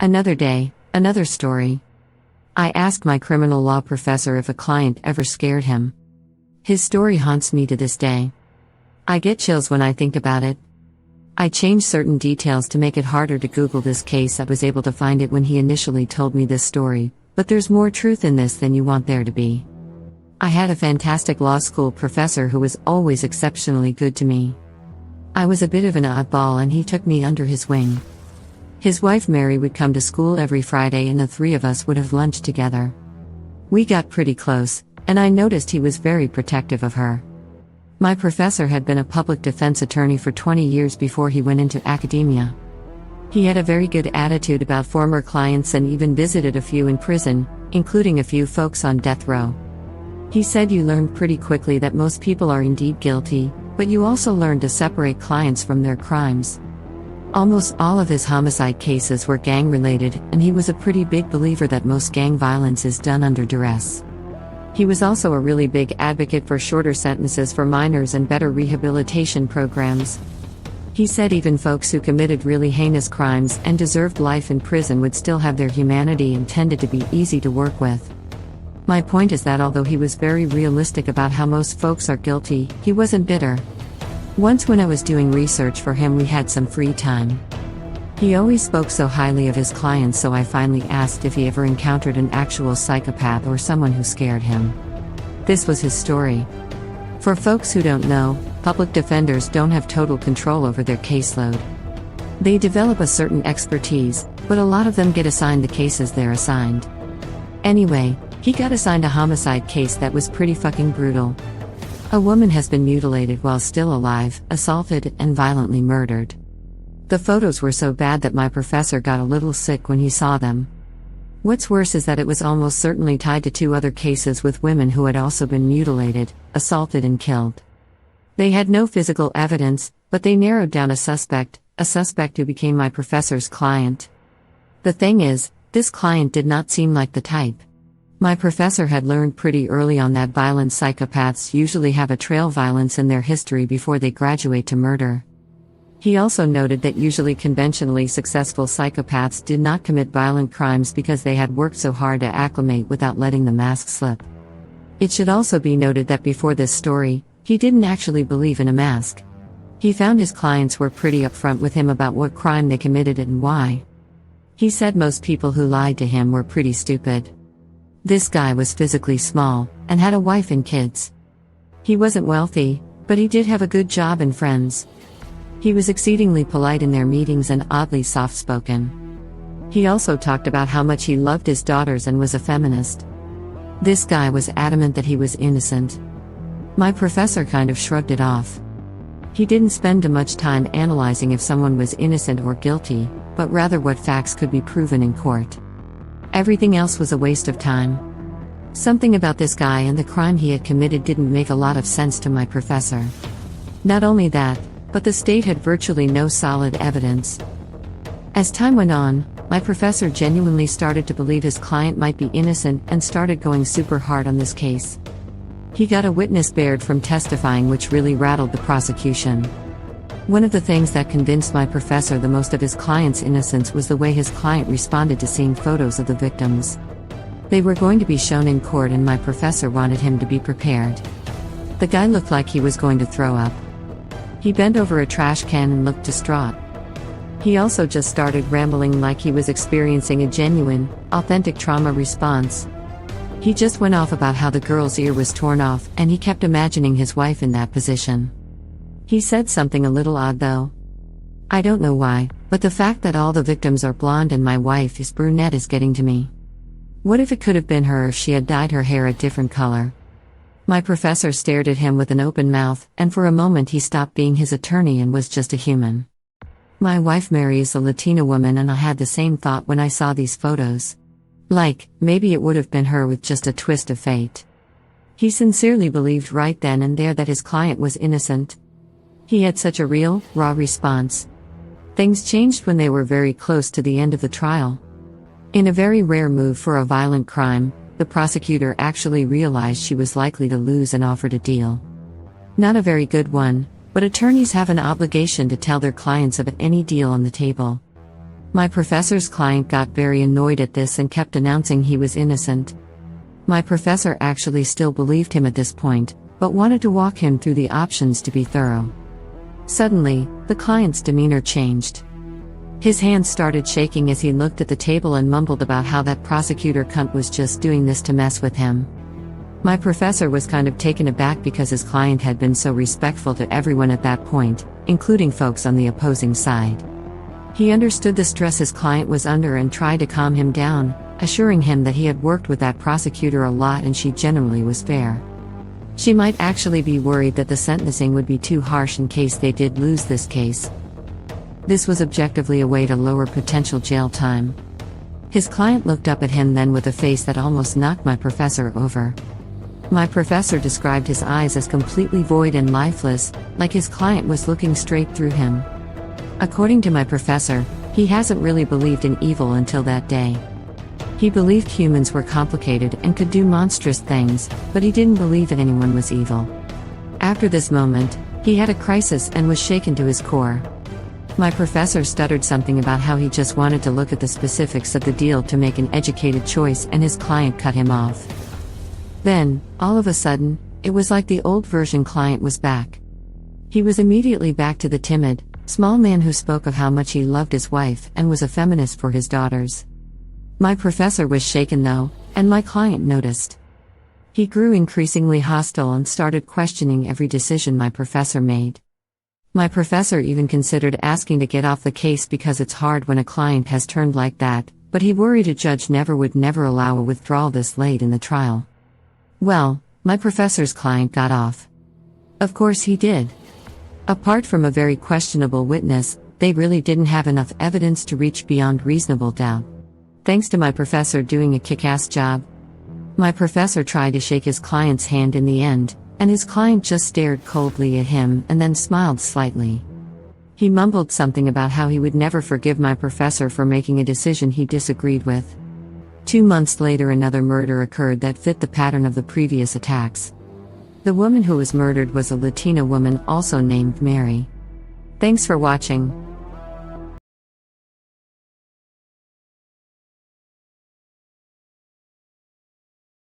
Another day, another story. I asked my criminal law professor if a client ever scared him. His story haunts me to this day. I get chills when I think about it. I changed certain details to make it harder to Google this case. I was able to find it when he initially told me this story, but there's more truth in this than you want there to be. I had a fantastic law school professor who was always exceptionally good to me. I was a bit of an oddball and he took me under his wing. His wife Mary would come to school every Friday and the three of us would have lunch together. We got pretty close, and I noticed he was very protective of her. My professor had been a public defense attorney for 20 years before he went into academia. He had a very good attitude about former clients and even visited a few in prison, including a few folks on death row. He said you learn pretty quickly that most people are indeed guilty, but you also learn to separate clients from their crimes. Almost all of his homicide cases were gang-related, and he was a pretty big believer that most gang violence is done under duress. He was also a really big advocate for shorter sentences for minors and better rehabilitation programs. He said even folks who committed really heinous crimes and deserved life in prison would still have their humanity and tended to be easy to work with. My point is that although he was very realistic about how most folks are guilty, he wasn't bitter. Once when I was doing research for him we had some free time. He always spoke so highly of his clients, so I finally asked if he ever encountered an actual psychopath or someone who scared him. This was his story. For folks who don't know, public defenders don't have total control over their caseload. They develop a certain expertise, but a lot of them get assigned the cases they're assigned. Anyway, he got assigned a homicide case that was pretty fucking brutal. A woman has been mutilated while still alive, assaulted, and violently murdered. The photos were so bad that my professor got a little sick when he saw them. What's worse is that it was almost certainly tied to two other cases with women who had also been mutilated, assaulted, and killed. They had no physical evidence, but they narrowed down a suspect who became my professor's client. The thing is, this client did not seem like the type. My professor had learned pretty early on that violent psychopaths usually have a trail violence in their history before they graduate to murder. He also noted that usually conventionally successful psychopaths did not commit violent crimes because they had worked so hard to acclimate without letting the mask slip. It should also be noted that before this story, he didn't actually believe in a mask. He found his clients were pretty upfront with him about what crime they committed and why. He said most people who lied to him were pretty stupid. This guy was physically small, and had a wife and kids. He wasn't wealthy, but he did have a good job and friends. He was exceedingly polite in their meetings and oddly soft-spoken. He also talked about how much he loved his daughters and was a feminist. This guy was adamant that he was innocent. My professor kind of shrugged it off. He didn't spend much time analyzing if someone was innocent or guilty, but rather what facts could be proven in court. Everything else was a waste of time. Something about this guy and the crime he had committed didn't make a lot of sense to my professor. Not only that, but the state had virtually no solid evidence. As time went on, my professor genuinely started to believe his client might be innocent and started going super hard on this case. He got a witness barred from testifying, which really rattled the prosecution. One of the things that convinced my professor the most of his client's innocence was the way his client responded to seeing photos of the victims. They were going to be shown in court and my professor wanted him to be prepared. The guy looked like he was going to throw up. He bent over a trash can and looked distraught. He also just started rambling like he was experiencing a genuine, authentic trauma response. He just went off about how the girl's ear was torn off and he kept imagining his wife in that position. He said something a little odd though. I don't know why, but the fact that all the victims are blonde and my wife is brunette is getting to me. What if it could have been her if she had dyed her hair a different color? My professor stared at him with an open mouth, and for a moment he stopped being his attorney and was just a human. My wife Mary is a Latina woman and I had the same thought when I saw these photos. Like, maybe it would have been her with just a twist of fate. He sincerely believed right then and there that his client was innocent. He had such a real, raw response. Things changed when they were very close to the end of the trial. In a very rare move for a violent crime, the prosecutor actually realized she was likely to lose and offered a deal. Not a very good one, but attorneys have an obligation to tell their clients of any deal on the table. My professor's client got very annoyed at this and kept announcing he was innocent. My professor actually still believed him at this point, but wanted to walk him through the options to be thorough. Suddenly, the client's demeanor changed. His hands started shaking as he looked at the table and mumbled about how that prosecutor cunt was just doing this to mess with him. My professor was kind of taken aback because his client had been so respectful to everyone at that point, including folks on the opposing side. He understood the stress his client was under and tried to calm him down, assuring him that he had worked with that prosecutor a lot and she generally was fair. She might actually be worried that the sentencing would be too harsh in case they did lose this case. This was objectively a way to lower potential jail time. His client looked up at him then with a face that almost knocked my professor over. My professor described his eyes as completely void and lifeless, like his client was looking straight through him. According to my professor, he hasn't really believed in evil until that day. He believed humans were complicated and could do monstrous things, but he didn't believe that anyone was evil. After this moment, he had a crisis and was shaken to his core. My professor stuttered something about how he just wanted to look at the specifics of the deal to make an educated choice, and his client cut him off. Then, all of a sudden, it was like the old version client was back. He was immediately back to the timid, small man who spoke of how much he loved his wife and was a feminist for his daughters. My professor was shaken though, and my client noticed. He grew increasingly hostile and started questioning every decision my professor made. My professor even considered asking to get off the case because it's hard when a client has turned like that, but he worried a judge would never allow a withdrawal this late in the trial. Well, my professor's client got off. Of course he did. Apart from a very questionable witness, they really didn't have enough evidence to reach beyond reasonable doubt. Thanks to my professor doing a kick-ass job. My professor tried to shake his client's hand in the end, and his client just stared coldly at him and then smiled slightly. He mumbled something about how he would never forgive my professor for making a decision he disagreed with. 2 months later, another murder occurred that fit the pattern of the previous attacks. The woman who was murdered was a Latina woman also named Mary. Thanks for watching.